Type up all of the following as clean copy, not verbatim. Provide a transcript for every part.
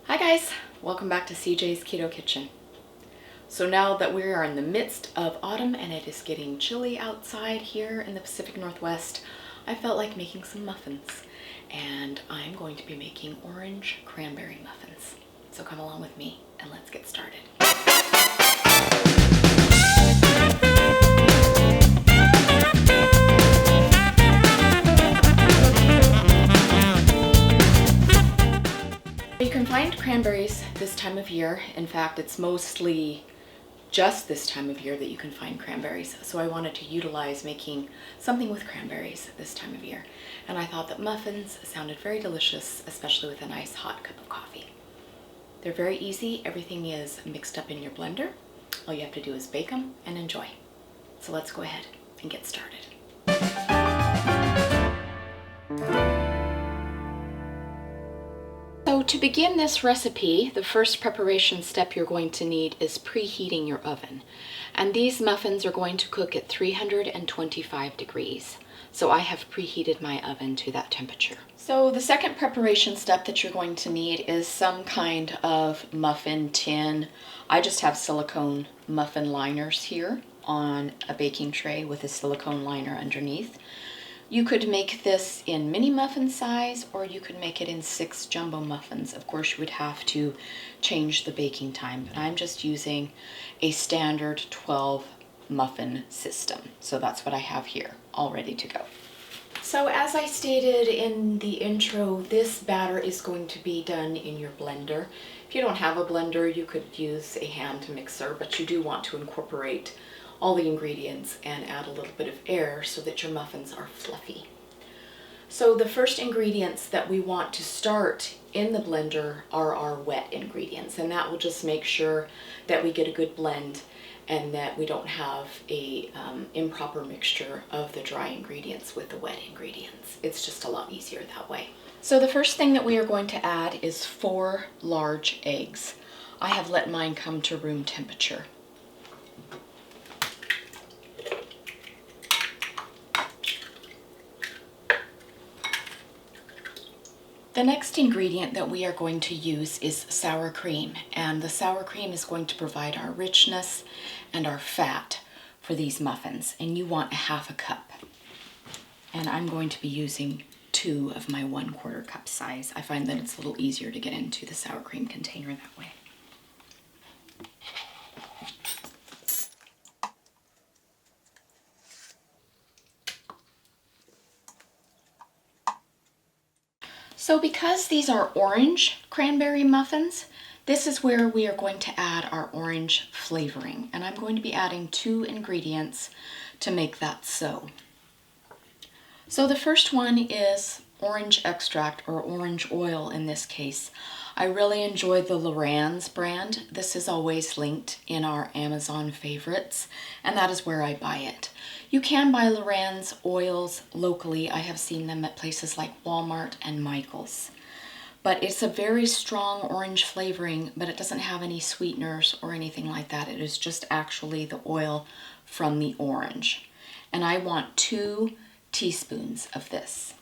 Hi guys, welcome back to CJ's Keto Kitchen. So now that we are in the midst of autumn and it is getting chilly outside here in the Pacific Northwest, I felt like making some muffins, and I'm going to be making orange cranberry muffins. So come along with me and let's get started. You can find cranberries this time of year. In fact, it's mostly just this time of year that you can find cranberries. So I wanted to utilize making something with cranberries this time of year. And I thought that muffins sounded very delicious, especially with a nice hot cup of coffee. They're very easy. Everything is mixed up in your blender. All you have to do is bake them and enjoy. So let's go ahead and get started. So to begin this recipe, the first preparation step you're going to need is preheating your oven. And these muffins are going to cook at 325 degrees. So I have preheated my oven to that temperature. So the second preparation step that you're going to need is some kind of muffin tin. I just have silicone muffin liners here on a baking tray with a silicone liner underneath. You could make this in mini muffin size, or you could make it in 6 jumbo muffins. Of course, you would have to change the baking time, but I'm just using a standard 12 muffin system. So that's what I have here, all ready to go. So as I stated in the intro, this batter is going to be done in your blender. If you don't have a blender, you could use a hand mixer, but you do want to incorporate all the ingredients and add a little bit of air so that your muffins are fluffy. So the first ingredients that we want to start in the blender are our wet ingredients, and that will just make sure that we get a good blend and that we don't have a improper mixture of the dry ingredients with the wet ingredients. It's just a lot easier that way. So the first thing that we are going to add is 4 large eggs. I have let mine come to room temperature. The next ingredient that we are going to use is sour cream, and the sour cream is going to provide our richness and our fat for these muffins, and you want a ½ cup. And I'm going to be using 2 of my 1/4 cup size. I find that it's a little easier to get into the sour cream container that way. So because these are orange cranberry muffins, this is where we are going to add our orange flavoring. And I'm going to be adding 2 ingredients to make that so. So the first one is orange extract, or orange oil in this case. I really enjoy the Loran's brand. This is always linked in our Amazon favorites, and that is where I buy it. You can buy Loran's oils locally. I have seen them at places like Walmart and Michael's. But it's a very strong orange flavoring, but it doesn't have any sweeteners or anything like that. It is just actually the oil from the orange. And I want 2 teaspoons of this.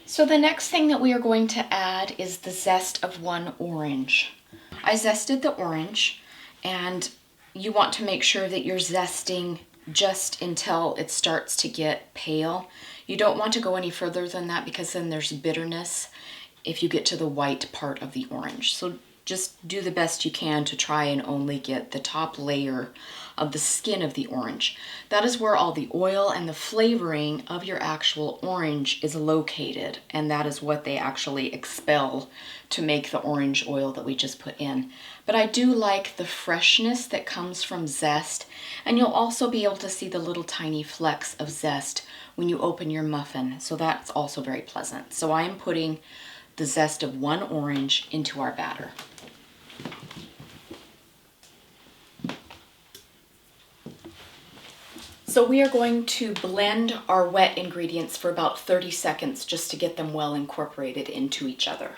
So the next thing that we are going to add is the zest of 1 orange. I zested the orange, and you want to make sure that you're zesting just until it starts to get pale. You don't want to go any further than that, because then there's bitterness if you get to the white part of the orange. So just do the best you can to try and only get the top layer of the skin of the orange. That is where all the oil and the flavoring of your actual orange is located, and that is what they actually expel to make the orange oil that we just put in. But I do like the freshness that comes from zest, and you'll also be able to see the little tiny flecks of zest when you open your muffin, so that's also very pleasant. So I am putting the zest of 1 orange into our batter. So we are going to blend our wet ingredients for about 30 seconds just to get them well incorporated into each other.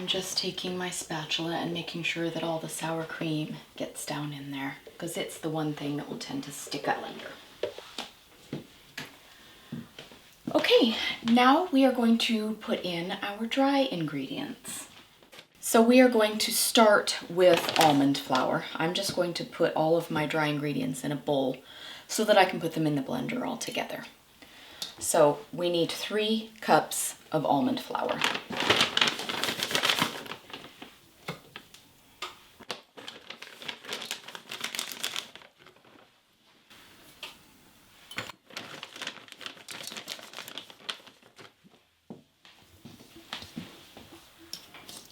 I'm just taking my spatula and making sure that all the sour cream gets down in there, because it's the one thing that will tend to stick up under. Okay, now we are going to put in our dry ingredients. So we are going to start with almond flour. I'm just going to put all of my dry ingredients in a bowl so that I can put them in the blender all together. So we need 3 cups of almond flour.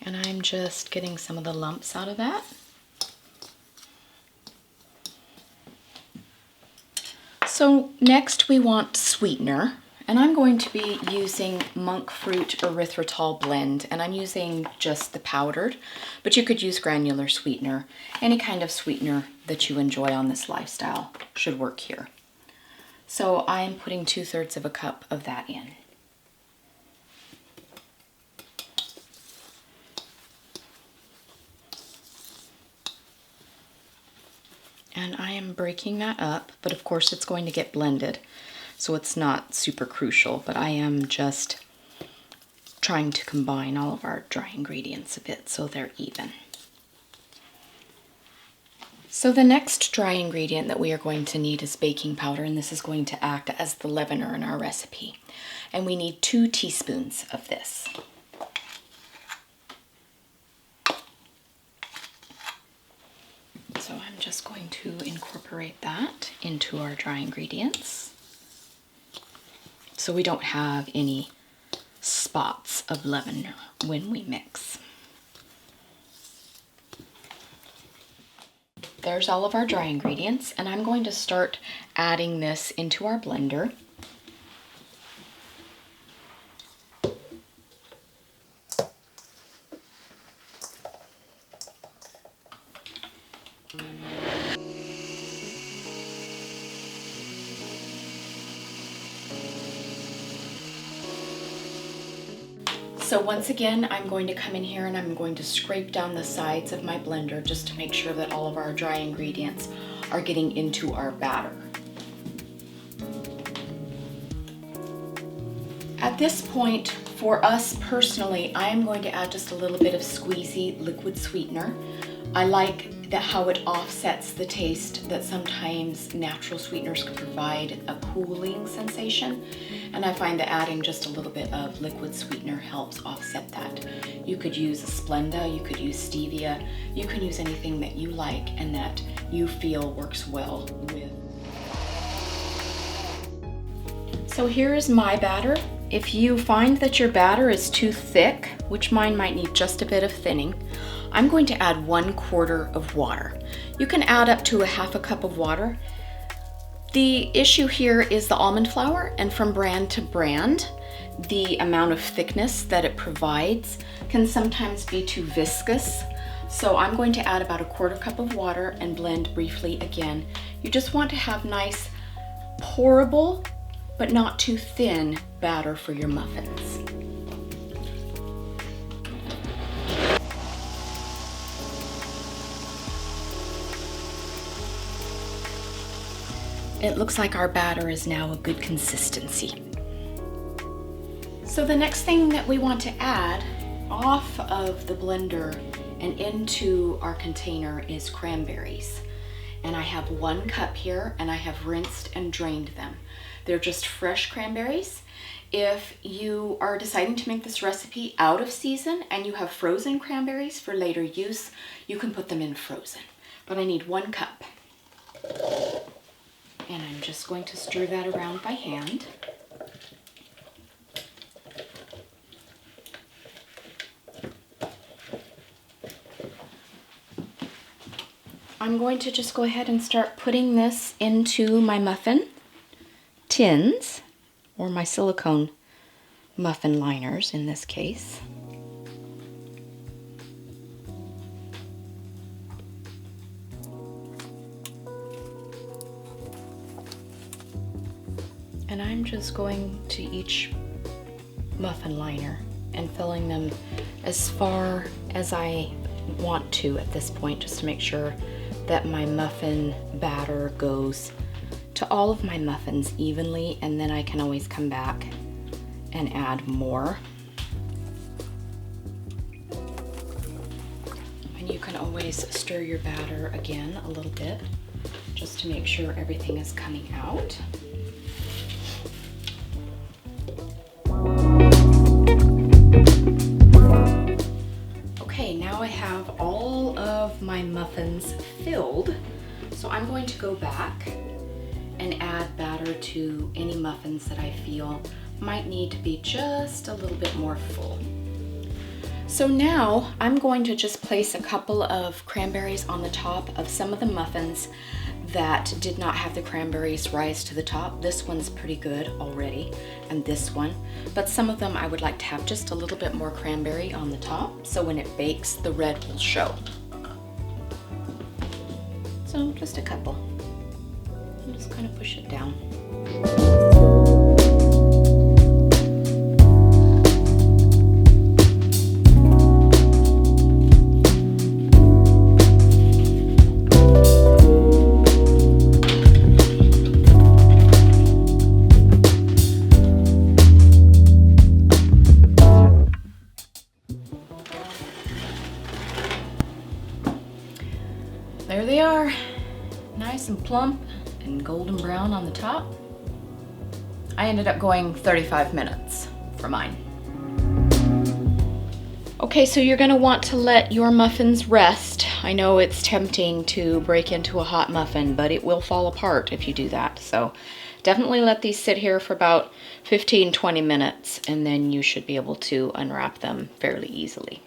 And I'm just getting some of the lumps out of that. So next we want sweetener, and I'm going to be using monk fruit erythritol blend, and I'm using just the powdered, but you could use granular sweetener. Any kind of sweetener that you enjoy on this lifestyle should work here. So I am putting 2/3 of a cup of that in. And I am breaking that up, but of course it's going to get blended, so it's not super crucial, but I am just trying to combine all of our dry ingredients a bit so they're even. So the next dry ingredient that we are going to need is baking powder, and this is going to act as the leavener in our recipe. And we need 2 teaspoons of this. So I'm just going to incorporate that into our dry ingredients so we don't have any spots of leaven when we mix. There's all of our dry ingredients, and I'm going to start adding this into our blender. So once again, I'm going to come in here and I'm going to scrape down the sides of my blender just to make sure that all of our dry ingredients are getting into our batter. At this point, for us personally, I am going to add just a little bit of squeezy liquid sweetener. I like how it offsets the taste that sometimes natural sweeteners can provide a cooling sensation, and I find that adding just a little bit of liquid sweetener helps offset that. You could use a Splenda, you could use stevia, you can use anything that you like and that you feel works well with. So here is my batter. If you find that your batter is too thick, which mine might need just a bit of thinning, I'm going to add 1/4 of water. You can add up to a 1/2 cup of water. The issue here is the almond flour, and from brand to brand, the amount of thickness that it provides can sometimes be too viscous. So I'm going to add about a 1/4 cup of water and blend briefly again. You just want to have nice, pourable, but not too thin batter for your muffins. It looks like our batter is now a good consistency. So the next thing that we want to add off of the blender and into our container is cranberries. And I have 1 cup here, and I have rinsed and drained them. They're just fresh cranberries. If you are deciding to make this recipe out of season and you have frozen cranberries for later use, you can put them in frozen. But I need 1 cup. And I'm just going to stir that around by hand. I'm going to just go ahead and start putting this into my muffin tins, or my silicone muffin liners in this case. And I'm just going to each muffin liner and filling them as far as I want to at this point, just to make sure that my muffin batter goes to all of my muffins evenly, and then I can always come back and add more. And you can always stir your batter again a little bit just to make sure everything is coming out. Okay, now I have all of my muffins filled, so I'm going to go back and add batter to any muffins that I feel might need to be just a little bit more full. So now I'm going to just place a couple of cranberries on the top of some of the muffins that did not have the cranberries rise to the top. This one's pretty good already, and this one, but some of them I would like to have just a little bit more cranberry on the top, so when it bakes, the red will show. So just a couple. And just kind of push it down. There they are, nice and plump and golden brown on the top. I ended up going 35 minutes for mine. Okay, so you're gonna want to let your muffins rest. I know it's tempting to break into a hot muffin, but it will fall apart if you do that. So definitely let these sit here for about 15-20 minutes, and then you should be able to unwrap them fairly easily.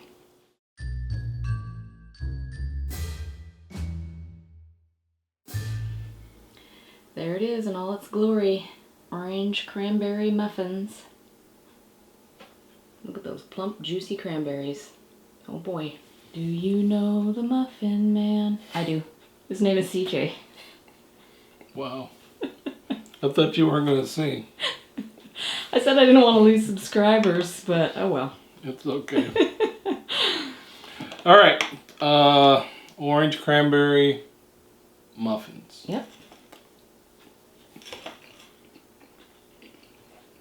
There it is in all its glory. Orange cranberry muffins. Look at those plump, juicy cranberries. Oh boy. Do you know the Muffin Man? I do. His name is CJ. Wow. I thought you weren't going to sing. I said I didn't want to lose subscribers, but oh well. It's okay. All right. Orange cranberry muffins. Yep.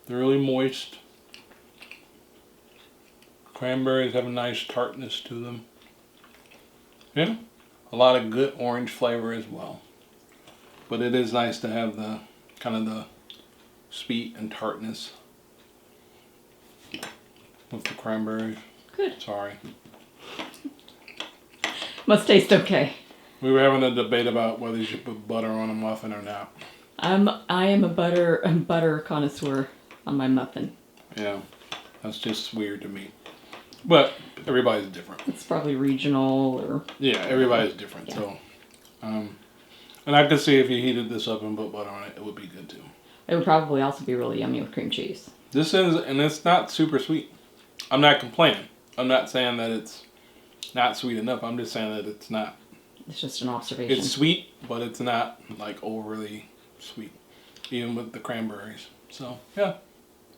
They're really moist. Cranberries have a nice tartness to them. Yeah, a lot of good orange flavor as well. But it is nice to have the kind of the sweet and tartness with the cranberries. Good. Sorry. Must taste okay. We were having a debate about whether you should put butter on a muffin or not. I am a butter connoisseur on my muffin. Yeah, that's just weird to me. But everybody's different. It's probably regional or... Yeah, everybody's different. Yeah. So, and I could see if you heated this up and put butter on it, it would be good too. It would probably also be really yummy with cream cheese. This is, and it's not super sweet. I'm not complaining. I'm not saying that it's not sweet enough. I'm just saying that it's not. It's just an observation. It's sweet, but it's not like overly sweet, even with the cranberries. So, yeah.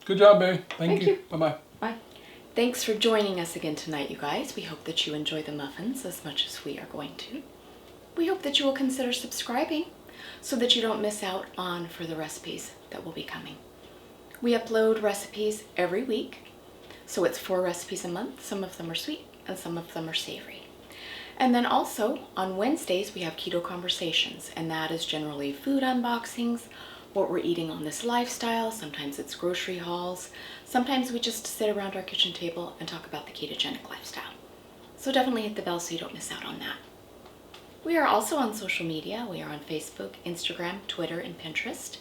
Good job, babe. Thank you. Bye-bye. Bye. Thanks for joining us again tonight, you guys. We hope that you enjoy the muffins as much as we are going to. We hope that you will consider subscribing so that you don't miss out on further recipes that will be coming. We upload recipes every week, so it's 4 recipes a month. Some of them are sweet and some of them are savory. And then also on Wednesdays we have Keto Conversations, and that is generally food unboxings, what we're eating on this lifestyle. Sometimes it's grocery hauls. Sometimes we just sit around our kitchen table and talk about the ketogenic lifestyle. So definitely hit the bell so you don't miss out on that. We are also on social media. We are on Facebook, Instagram, Twitter, and Pinterest.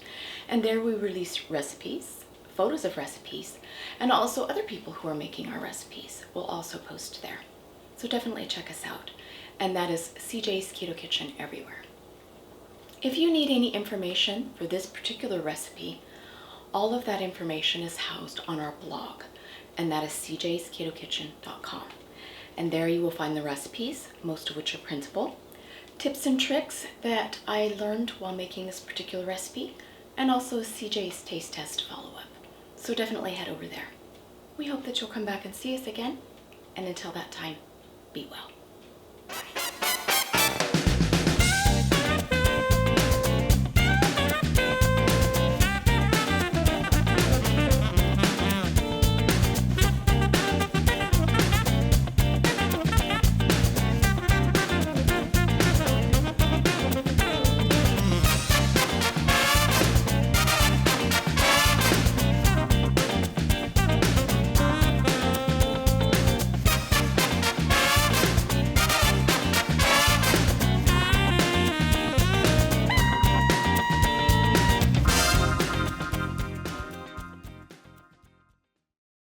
And there we release recipes, photos of recipes, and also other people who are making our recipes will also post there. So definitely check us out. And that is Cjsketokitchen everywhere. If you need any information for this particular recipe, all of that information is housed on our blog, and that is cjsketokitchen.com. And there you will find the recipes, most of which are printable, tips and tricks that I learned while making this particular recipe, and also CJ's taste test follow-up. So definitely head over there. We hope that you'll come back and see us again. And until that time, be well.